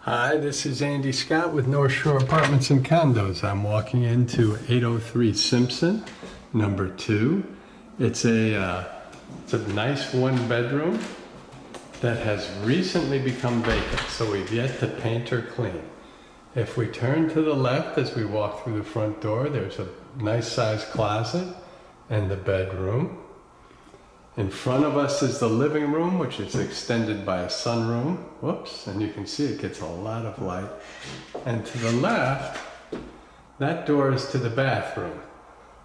Hi, this is Andy Scott with North Shore Apartments and Condos. I'm walking into 803 Simpson, number 2. It's a nice one-bedroom that has recently become vacant, so we've yet to paint or clean. If we turn to the left as we walk through the front door, there's a nice sized closet and the bedroom. In front of us is the living room, which is extended by a sunroom. Whoops, and you can see it gets a lot of light. And to the left, that door is to the bathroom.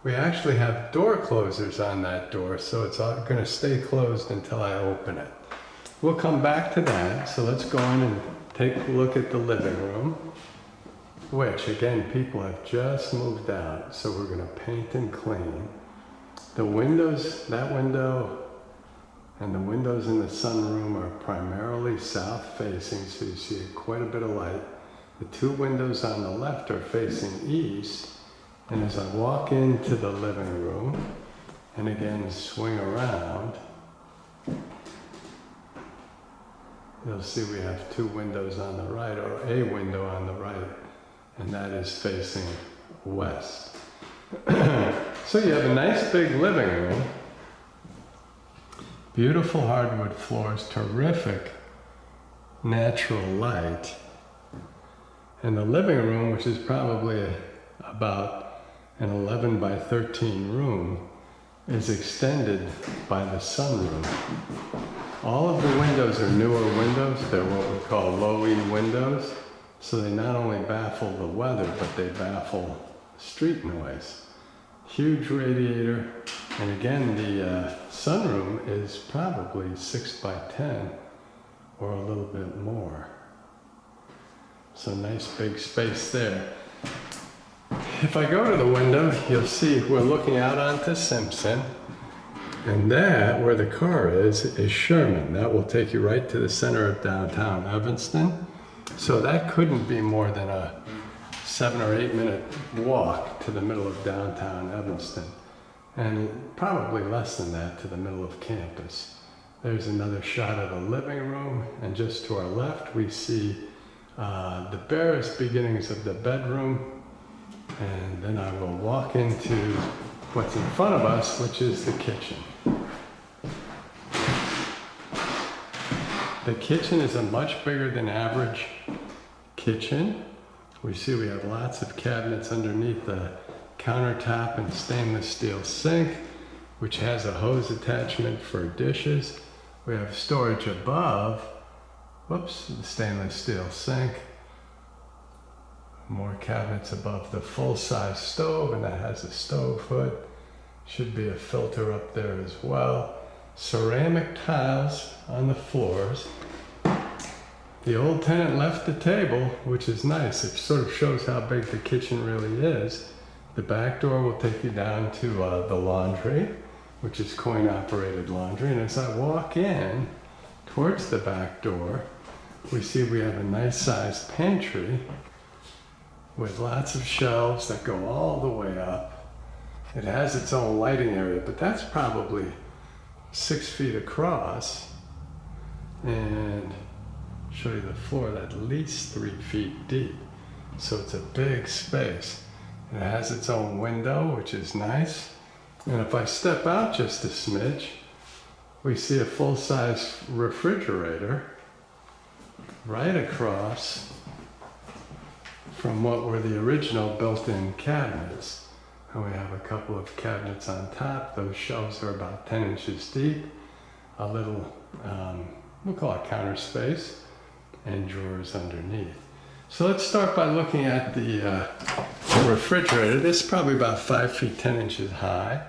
We actually have door closers on that door, so it's going to stay closed until I open it. We'll come back to that, so let's go in and take a look at the living room, which again, people have just moved out, so we're going to paint and clean. The windows, that window and the windows in the sunroom are primarily south facing, so you see quite a bit of light. The two windows on the left are facing east, and as I walk into the living room, and again swing around, you'll see we have two windows on the right, or a window on the right, and that is facing west. So you have a nice big living room, beautiful hardwood floors, terrific natural light, and the living room, which is probably about an 11 by 13 room, is extended by the sunroom. All of the windows are newer windows. They're what we call low-E windows, so they not only baffle the weather, but they baffle street noise. Huge radiator, and again the sunroom is probably 6 by 10 or a little bit more. So nice big space there. If I go to the window, you'll see we're looking out onto Simpson, and that, where the car is Sherman. That will take you right to the center of downtown Evanston. So that couldn't be more than a 7 or 8 minute walk to the middle of downtown Evanston, and probably less than that to the middle of campus. There's another shot of the living room, and just to our left we see the barest beginnings of the bedroom, and then I will walk into what's in front of us, which is the kitchen. The kitchen is a much bigger than average kitchen. We see we have lots of cabinets underneath the countertop and stainless steel sink, which has a hose attachment for dishes. We have storage above, whoops, the stainless steel sink. More cabinets above the full-size stove, and that has a stove hood. Should be a filter up there as well. Ceramic tiles on the floors. The old tenant left the table, which is nice. It sort of shows how big the kitchen really is. The back door will take you down to the laundry, which is coin-operated laundry. And as I walk in towards the back door, we see we have a nice-sized pantry with lots of shelves that go all the way up. It has its own lighting area, but that's probably 6 feet across, and show you the floor at least 3 feet deep. So it's a big space. It has its own window, which is nice. And if I step out just a smidge, we see a full-size refrigerator right across from what were the original built-in cabinets. And we have a couple of cabinets on top. Those shelves are about 10 inches deep. A little, we'll call it counter space, and drawers underneath. So let's start by looking at the refrigerator. This is probably about 5 feet 10 inches high.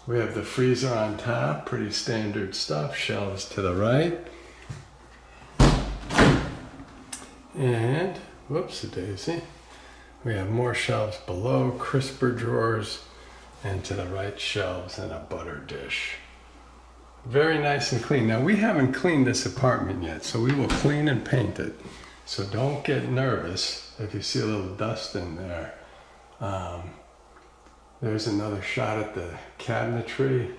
We have the freezer on top, pretty standard stuff, shelves to the right. And, whoops-a-daisy, we have more shelves below, crisper drawers, and to the right shelves and a butter dish. Very nice and clean. Now, we haven't cleaned this apartment yet, so we will clean and paint it. So don't get nervous if you see a little dust in there. There's another shot at the cabinetry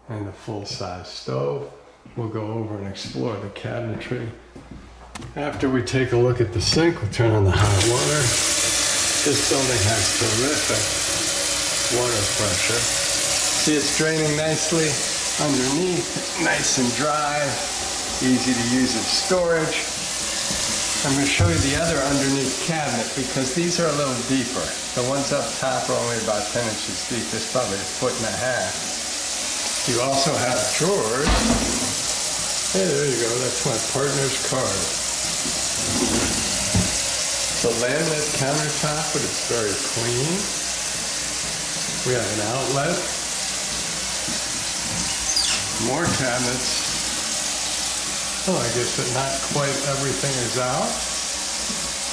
and the full-size stove. We'll go over and explore the cabinetry After we take a look at the sink, we'll turn on the hot water. This building has terrific water pressure. See, it's draining nicely underneath, nice and dry, easy to use as storage. I'm going to show you the other underneath cabinet because these are a little deeper. The ones up top are only about 10 inches deep. This is probably 1.5 feet. You also have drawers. Hey, there you go. That's my partner's card. The laminate countertop, but it's very clean. We have an outlet. More cabinets. Well, I guess that not quite everything is out.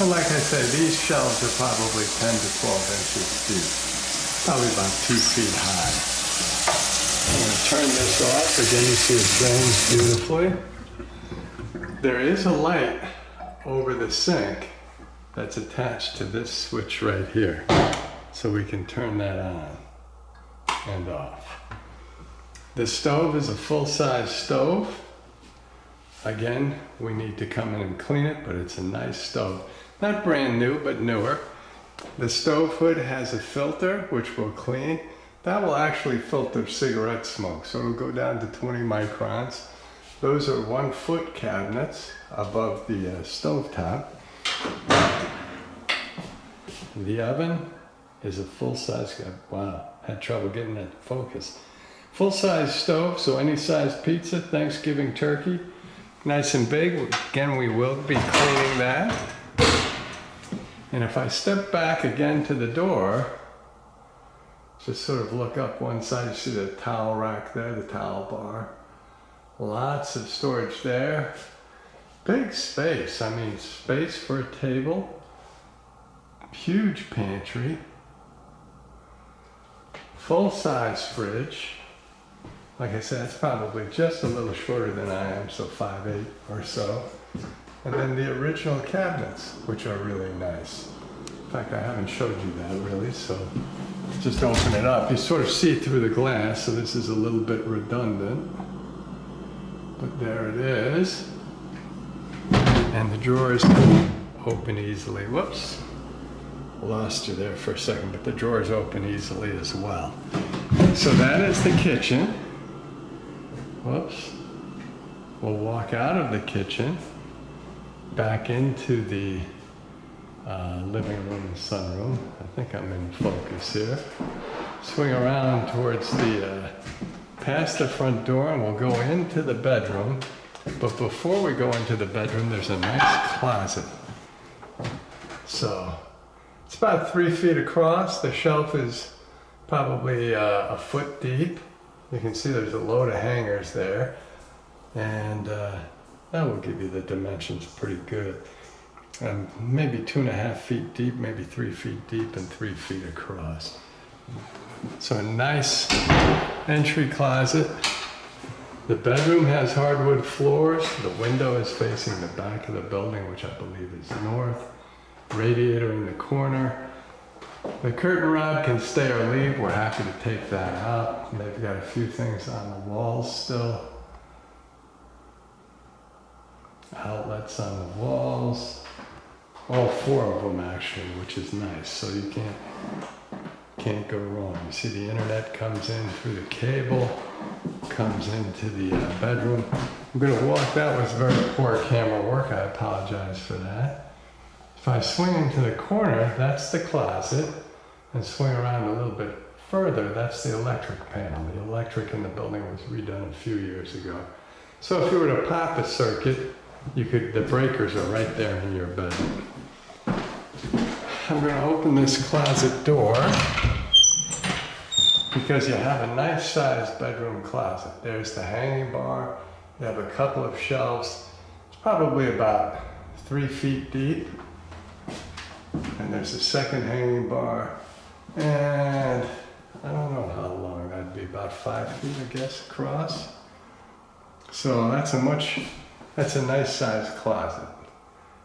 And like I said, these shelves are probably 10 to 12 inches deep. Probably about 2 feet high. I'm going to turn this off. Again, you see it drains beautifully. There is a light over the sink that's attached to this switch right here. So we can turn that on and off. The stove is a full-size stove. Again, we need to come in and clean it, but it's a nice stove. Not brand new, but newer. The stove hood has a filter, which we'll clean. That will actually filter cigarette smoke, so it'll go down to 20 microns. Those are 1-foot cabinets above the stovetop. The oven is a full-size, wow, had trouble getting that to focus. Full-size stove, so any size pizza, Thanksgiving turkey, nice and big. Again, we will be cleaning that. And if I step back again to the door, just sort of look up one side, you see the towel rack there, the towel bar. Lots of storage there. Big space, I mean space for a table. Huge pantry. Full-size fridge. Like I said, it's probably just a little shorter than I am, so 5'8" or so. And then the original cabinets, which are really nice. In fact, I haven't showed you that really, so just open it up. You sort of see through the glass, so this is a little bit redundant. But there it is. And the drawers open easily. Whoops. Lost you there for a second, but the drawers open easily as well. So that is the kitchen. Whoops. We'll walk out of the kitchen, back into the living room and sunroom. I think I'm in focus here. Swing around towards the, past the front door, and we'll go into the bedroom. But before we go into the bedroom, there's a nice closet. So, it's about 3 feet across. The shelf is probably a foot deep. You can see there's a load of hangers there. And that will give you the dimensions pretty good. Maybe 2.5 feet deep, maybe 3 feet deep, and 3 feet across. So a nice entry closet. The bedroom has hardwood floors. The window is facing the back of the building, which I believe is north. Radiator in the corner. The curtain rod can stay or leave. We're happy to take that out. They've got a few things on the walls still. Outlets on the walls. All 4 of them actually, which is nice. So you can't go wrong. You see the internet comes in through the cable, comes into the bedroom. I'm going to walk. That was very poor camera work. I apologize for that. If I swing into the corner, that's the closet, and swing around a little bit further, that's the electric panel. The electric in the building was redone a few years ago. So if you were to pop a circuit, you could, the breakers are right there in your bedroom. I'm going to open this closet door because you have a nice sized bedroom closet. There's the hanging bar. You have a couple of shelves. It's probably about 3 feet deep. And there's a second hanging bar. And I don't know how long that'd be, about 5 feet, I guess, across. So that's a nice sized closet.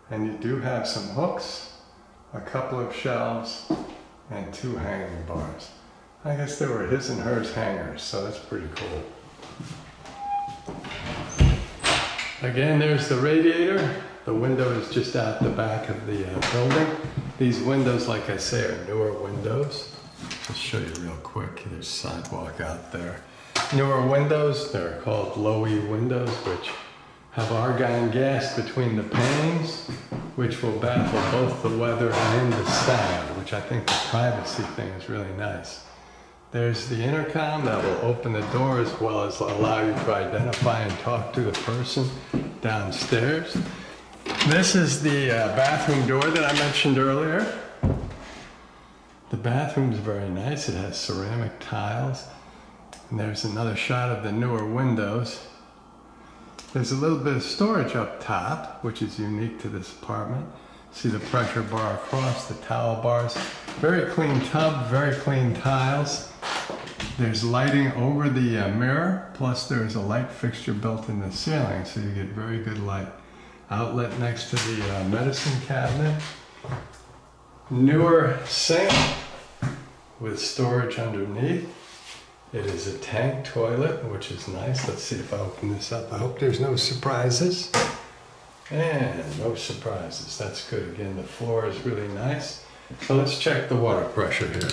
And you do have some hooks, a couple of shelves, and 2 hanging bars. I guess they were his and hers hangers, so that's pretty cool. Again, there's the radiator The window is just out the back of the building. These windows, like I say, are newer windows. Just show you real quick. There's sidewalk out there. Newer windows, they're called low-E windows, which have argon gas between the panes, which will baffle both the weather and the sound, which I think the privacy thing is really nice. There's the intercom that will open the door as well as allow you to identify and talk to the person downstairs. This is the bathroom door that I mentioned earlier. The bathroom is very nice. It has ceramic tiles. And there's another shot of the newer windows. There's a little bit of storage up top, which is unique to this apartment. See the pressure bar across, the towel bars. Very clean tub, very clean tiles. There's lighting over the mirror, plus there's a light fixture built in the ceiling, so you get very good light. Outlet next to the medicine cabinet. Newer sink with storage underneath. It is a tank toilet, which is nice. Let's see if I open this up. I hope there's no surprises. And no surprises. That's good. Again, the floor is really nice. So let's check the water pressure here,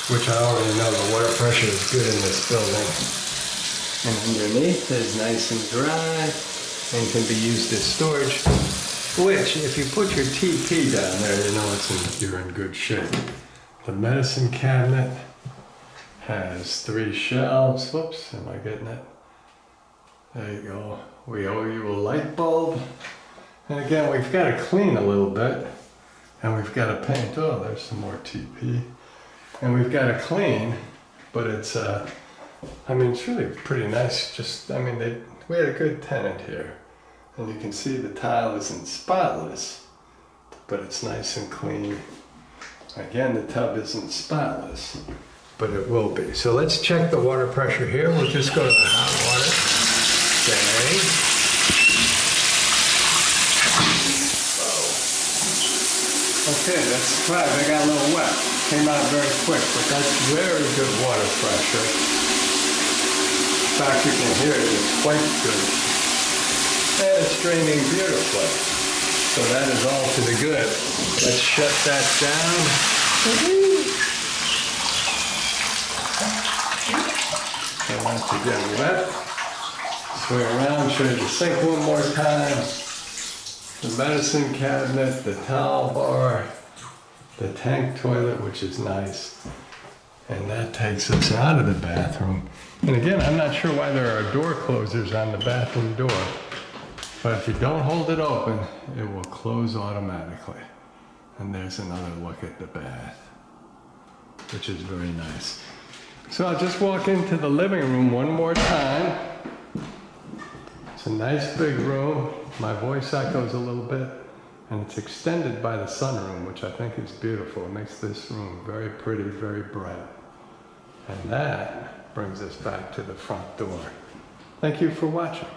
which I already know the water pressure is good in this building. And underneath is nice and dry and can be used as storage, which if you put your TP down there, you know you're in good shape. The medicine cabinet has 3 shelves. Whoops, am I getting it? There you go. We owe you a light bulb. And again, we've got to clean a little bit. And we've got to paint. Oh, there's some more TP. And we've got to clean, but it's, I mean, it's really pretty nice. Just, I mean, we had a good tenant here. And you can see the tile isn't spotless, but it's nice and clean. Again, the tub isn't spotless, but it will be. So let's check the water pressure here. We'll just go to the hot water. Okay. Okay, that's right. They got a little wet. Came out very quick, but that's very good water pressure. In fact, you can hear it. It's quite good. And it's draining beautifully. So that is all to the good. Let's shut that down. So once again, wet. Swing around, show you the sink one more time. The medicine cabinet, the towel bar, the tank toilet, which is nice. And that takes us out of the bathroom. And again, I'm not sure why there are door closers on the bathroom door. But if you don't hold it open, it will close automatically. And there's another look at the bath, which is very nice. So I'll just walk into the living room one more time. It's a nice big room. My voice echoes a little bit, and it's extended by the sunroom, which I think is beautiful. It makes this room very pretty, very bright. And that brings us back to the front door. Thank you for watching.